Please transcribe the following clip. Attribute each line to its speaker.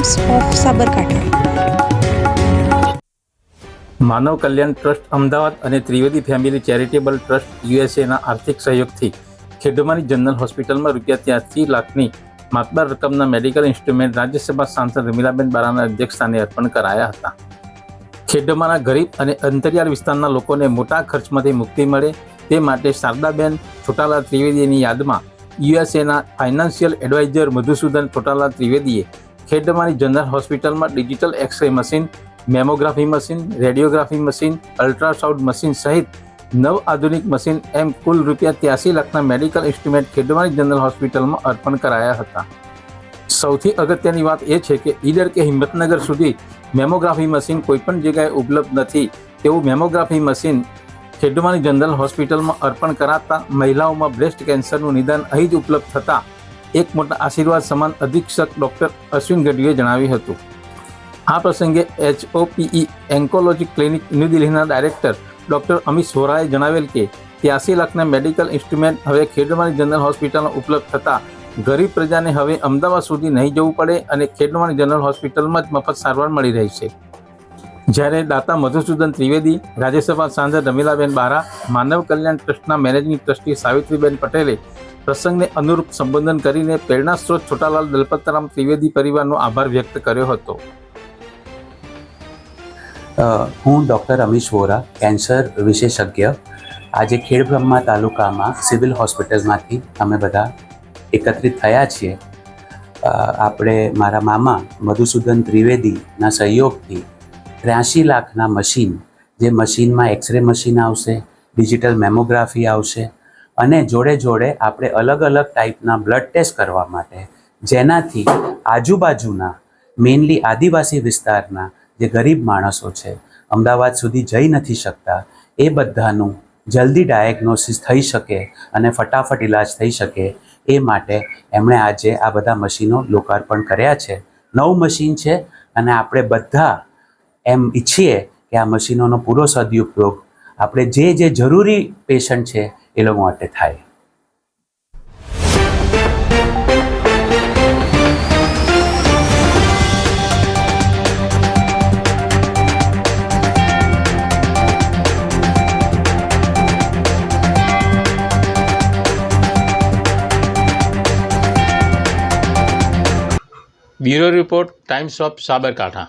Speaker 1: Times of Sabarkantha.
Speaker 2: Manav Kalyan trust Ahmedabad અને Trivedi family charitable trust યુએસએના આર્થિક સહયોગથી ખેડમાની જનરલ હોસ્પિટલમાં ₹83 લાખની માતબાર રકમના મેડિકલ ઇન્સ્ટ્રુમેન્ટ રાજ્યસભા સાંસદ રમીલાબેન બારાના અધ્યક્ષસ્થાને અર્પણ કરાયા હતા। ખેડમાના ગરીબ અને અંતરિયાળ વિસ્તારના લોકોને મોટા ખર્ચમાંથી મુક્તિ મળે તે માટે શારદાબેન છોટાલાલ ત્રિવેદીની યાદમાં યુએસએના ફાઇનાન્શિયલ એડવાઇઝર મધુસૂદન છોટાલાલ ત્રિવેદીએ ખેડમાની જનરલ હોસ્પિટલમાં digital x-ray machine, mammography machine, radiography machine, ultrasound machine સહિત નવ આધુનિક મશીન એમ કુલ ₹83 લાખના મેડિકલ ઇન્સ્ટ્રુમેન્ટ ખેડમાની જનરલ હોસ્પિટલમાં અર્પણ કરાયા હતા। સૌથી અગત્યની વાત એ છે કે ઈડર કે હિંમતનગર સુધી મેમોગ્રાફી મશીન કોઈપણ જગ્યાએ ઉપલબ્ધ નથી તેવું મેમોગ્રાફી મશીન ખેડમાની જનરલ હોસ્પિટલમાં અર્પણ કરાતા મહિલાઓમાં બ્રેસ્ટ કેન્સરનું નિદાન અહીં જ ઉપલબ્ધ થતાં એક મોટા આશીર્વાદ સમાન અધિક્ષક ડૉક્ટર અશ્વિન ગઢવીએ જણાવ્યું હતું। આ પ્રસંગે HOPE એન્કોલોજી ક્લિનિક ન્યૂ દિલ્હીના ડાયરેક્ટર ડૉક્ટર અમિત વોરાએ જણાવેલ કે 83 લાખના મેડિકલ ઇન્સ્ટ્રુમેન્ટ હવે ખેડમાની જનરલ હોસ્પિટલમાં ઉપલબ્ધ થતાં ગરીબ પ્રજાને હવે અમદાવાદ સુધી નહીં જવું પડે અને ખેડમાની જનરલ હોસ્પિટલમાં જ મફત સારવાર મળી રહી છે। જ્યારે દાતા મધુસૂદન ત્રિવેદી, રાજ્યસભા સાંસદ રમીલાબેન બારા, માનવ કલ્યાણ ટ્રસ્ટના મેનેજિંગ ટ્રસ્ટી સાવિત્રીબેન પટેલે પ્રસંગને અનુરૂપ સંબોધન કરીને પ્રેરણા સ્ત્રોત છોટાલાલ દલપતરામ ત્રિવેદી પરિવારનો આભાર વ્યક્ત કર્યો હતો।
Speaker 3: હું ડૉક્ટર અમીશ વોરા, કેન્સર વિશેષજ્ઞ, આજે ખેડબ્રહ્મા તાલુકામાં સિવિલ હોસ્પિટલમાંથી અમે બધા એકત્રિત થયા છીએ। આપણે મારા મામા મધુસૂદન ત્રિવેદીના સહયોગથી 83 લાખના મશીન, જે મશીનમાં એક્સરે મશીન આવશે, ડિજિટલ મેમોગ્રાફી આવશે અને જોડે જોડે આપણે અલગ અલગ ટાઈપના બ્લડ ટેસ્ટ કરવા માટે, જેનાથી આજુબાજુના મેઇનલી આદિવાસી વિસ્તારના જે ગરીબ માણસો છે, અમદાવાદ સુધી જઈ નથી શકતા, એ બધાનું જલ્દી ડાયગ્નોસિસ થઈ શકે અને ફટાફટ ઇલાજ થઈ શકે એ માટે એમણે આજે આ બધા મશીનો લોકાર્પણ કર્યા છે। 9 મશીન છે અને આપણે બધા એમ ઈચ્છીએ કે આ મશીનોનો પૂરો સદુપયોગ આપણે જે જરૂરી પેશન્ટ છે એ લોકો માટે થાય।
Speaker 2: Bureau report, times of Sabarkantha.